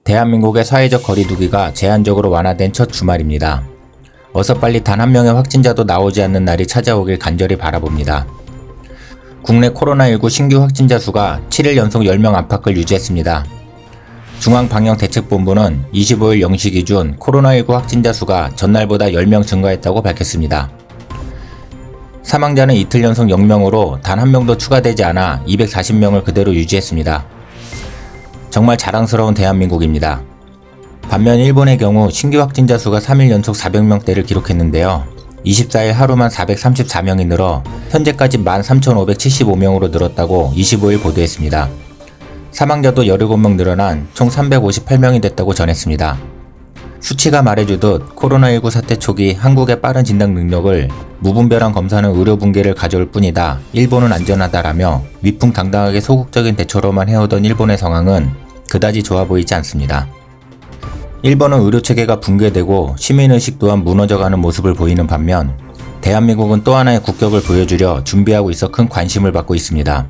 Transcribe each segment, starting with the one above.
대한민국의 사회적 거리두기가 제한적으로 완화된 첫 주말입니다. 어서 빨리 단 한 명의 확진자도 나오지 않는 날이 찾아오길 간절히 바라봅니다. 국내 코로나19 신규 확진자 수가 7일 연속 10명 안팎을 유지했습니다. 중앙방역대책본부는 25일 0시 기준 코로나19 확진자 수가 전날보다 10명 증가했다고 밝혔습니다. 사망자는 이틀 연속 0명으로 단 한 명도 추가되지 않아 240명을 그대로 유지했습니다. 정말 자랑스러운 대한민국입니다. 반면 일본의 경우 신규 확진자 수가 3일 연속 400명대를 기록했는데요. 24일 하루만 434명이 늘어 현재까지 13,575명으로 늘었다고 25일 보도했습니다. 사망자도 17명 늘어난 총 358명이 됐다고 전했습니다. 수치가 말해주듯 코로나19 사태 초기 한국의 빠른 진단 능력을 무분별한 검사는 의료 붕괴를 가져올 뿐이다. 일본은 안전하다라며 위풍당당하게 소극적인 대처로만 해오던 일본의 상황은 그다지 좋아 보이지 않습니다. 일본은 의료체계가 붕괴되고 시민의식 또한 무너져가는 모습을 보이는 반면 대한민국은 또 하나의 국격을 보여주려 준비하고 있어 큰 관심을 받고 있습니다.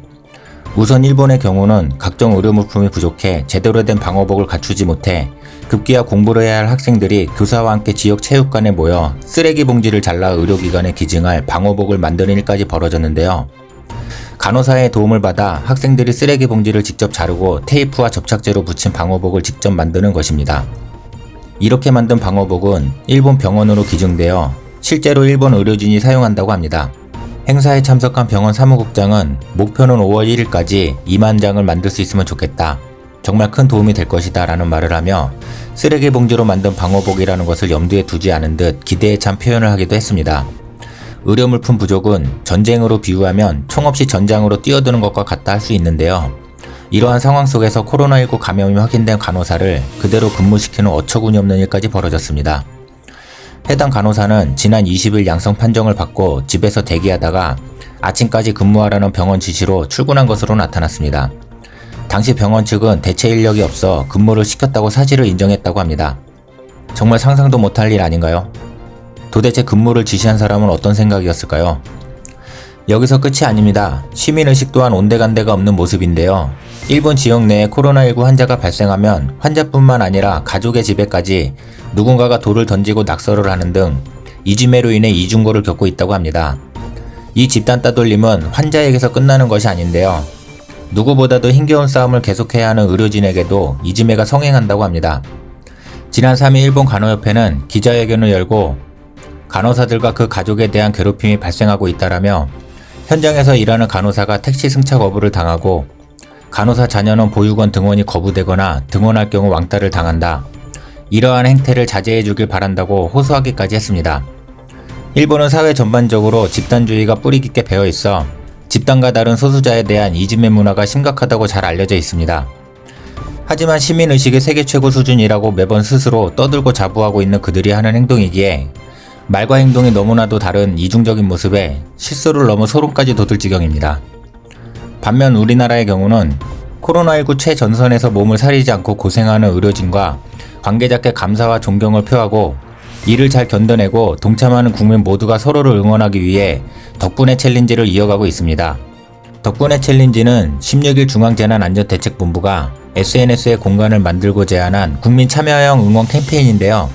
우선 일본의 경우는 각종 의료물품이 부족해 제대로 된 방호복을 갖추지 못해 급기야 공부를 해야 할 학생들이 교사와 함께 지역 체육관에 모여 쓰레기 봉지를 잘라 의료기관에 기증할 방호복을 만드는 일까지 벌어졌는데요. 간호사의 도움을 받아 학생들이 쓰레기 봉지를 직접 자르고 테이프와 접착제로 붙인 방호복을 직접 만드는 것입니다. 이렇게 만든 방호복은 일본 병원으로 기증되어 실제로 일본 의료진이 사용한다고 합니다. 행사에 참석한 병원 사무국장은 목표는 5월 1일까지 2만 장을 만들 수 있으면 좋겠다. 정말 큰 도움이 될 것이다 라는 말을 하며 쓰레기 봉지로 만든 방호복이라는 것을 염두에 두지 않은 듯 기대에 찬 표현을 하기도 했습니다. 의료물품 부족은 전쟁으로 비유하면 총없이 전장으로 뛰어드는 것과 같다 할 수 있는데요. 이러한 상황 속에서 코로나19 감염이 확인된 간호사를 그대로 근무시키는 어처구니 없는 일까지 벌어졌습니다. 해당 간호사는 지난 20일 양성 판정을 받고 집에서 대기하다가 아침까지 근무하라는 병원 지시로 출근한 것으로 나타났습니다. 당시 병원 측은 대체 인력이 없어 근무를 시켰다고 사실을 인정했다고 합니다. 정말 상상도 못할 일 아닌가요? 도대체 근무를 지시한 사람은 어떤 생각이었을까요? 여기서 끝이 아닙니다. 시민의식 또한 온데간데가 없는 모습인데요. 일본 지역 내에 코로나19 환자가 발생하면 환자뿐만 아니라 가족의 집에까지 누군가가 돌을 던지고 낙서를 하는 등 이지메로 인해 이중고를 겪고 있다고 합니다. 이 집단 따돌림은 환자에게서 끝나는 것이 아닌데요. 누구보다도 힘겨운 싸움을 계속해야 하는 의료진에게도 이지메가 성행한다고 합니다. 지난 3일 일본 간호협회는 기자회견을 열고 간호사들과 그 가족에 대한 괴롭힘이 발생하고 있다라며 현장에서 일하는 간호사가 택시 승차 거부를 당하고 간호사 자녀는 보육원 등원이 거부되거나 등원할 경우 왕따를 당한다. 이러한 행태를 자제해 주길 바란다고 호소하기까지 했습니다. 일본은 사회 전반적으로 집단주의가 뿌리 깊게 배어 있어 집단과 다른 소수자에 대한 이지메 문화가 심각하다고 잘 알려져 있습니다. 하지만 시민의식의 세계 최고 수준이라고 매번 스스로 떠들고 자부하고 있는 그들이 하는 행동이기에 말과 행동이 너무나도 다른 이중적인 모습에 실수를 넘어 소름까지 돋을 지경입니다. 반면 우리나라의 경우는 코로나19 최전선에서 몸을 사리지 않고 고생하는 의료진과 관계자께 감사와 존경을 표하고 이를 잘 견뎌내고 동참하는 국민 모두가 서로를 응원하기 위해 덕분에 챌린지를 이어가고 있습니다. 덕분에 챌린지는 16일 중앙재난안전대책본부가 SNS에 공간을 만들고 제안한 국민 참여형 응원 캠페인인데요.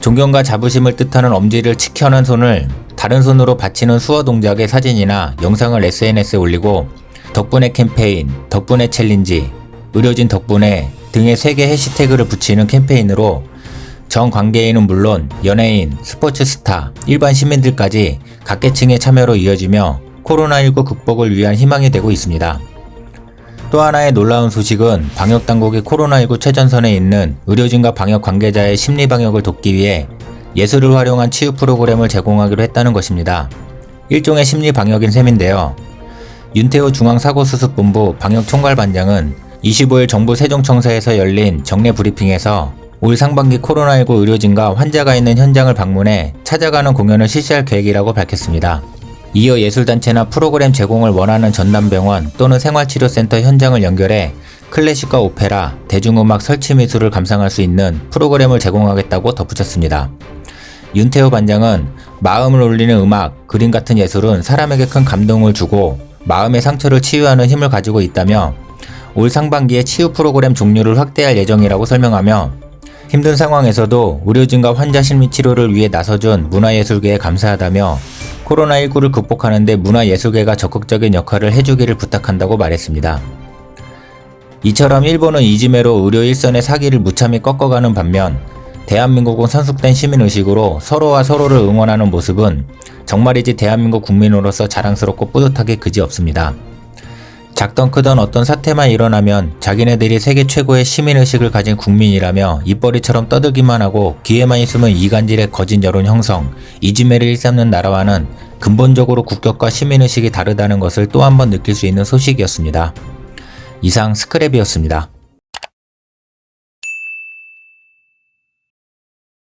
존경과 자부심을 뜻하는 엄지를 치켜는 손을 다른 손으로 받치는 수어 동작의 사진이나 영상을 SNS에 올리고 덕분에 캠페인, 덕분에 챌린지, 의료진 덕분에 등의 3개 해시태그를 붙이는 캠페인으로 전 관계인은 물론 연예인, 스포츠 스타, 일반 시민들까지 각계층의 참여로 이어지며 코로나19 극복을 위한 희망이 되고 있습니다. 또 하나의 놀라운 소식은 방역당국이 코로나19 최전선에 있는 의료진과 방역 관계자의 심리방역을 돕기 위해 예술을 활용한 치유 프로그램을 제공하기로 했다는 것입니다. 일종의 심리방역인 셈인데요. 윤태호 중앙사고수습본부 방역총괄반장은 25일 정부 세종청사에서 열린 정례 브리핑에서 올 상반기 코로나19 의료진과 환자가 있는 현장을 방문해 찾아가는 공연을 실시할 계획이라고 밝혔습니다. 이어 예술단체나 프로그램 제공을 원하는 전담병원 또는 생활치료센터 현장을 연결해 클래식과 오페라, 대중음악 설치미술을 감상할 수 있는 프로그램을 제공하겠다고 덧붙였습니다. 윤태호 반장은 마음을 울리는 음악, 그림 같은 예술은 사람에게 큰 감동을 주고 마음의 상처를 치유하는 힘을 가지고 있다며 올 상반기에 치유 프로그램 종류를 확대할 예정이라고 설명하며 힘든 상황에서도 의료진과 환자 심리 치료를 위해 나서준 문화예술계에 감사하다며 코로나19를 극복하는 데 문화예술계가 적극적인 역할을 해주기를 부탁한다고 말했습니다. 이처럼 일본은 이지메로 의료 일선의 사기를 무참히 꺾어가는 반면 대한민국은 성숙된 시민의식으로 서로와 서로를 응원하는 모습은 정말이지 대한민국 국민으로서 자랑스럽고 뿌듯하게 그지없습니다. 작던 크던 어떤 사태만 일어나면 자기네들이 세계 최고의 시민의식을 가진 국민이라며 입버리처럼 떠들기만 하고 기회만 있으면 이간질의 거짓 여론 형성, 이지메를 일삼는 나라와는 근본적으로 국격과 시민의식이 다르다는 것을 또 한 번 느낄 수 있는 소식이었습니다. 이상 스크랩이었습니다.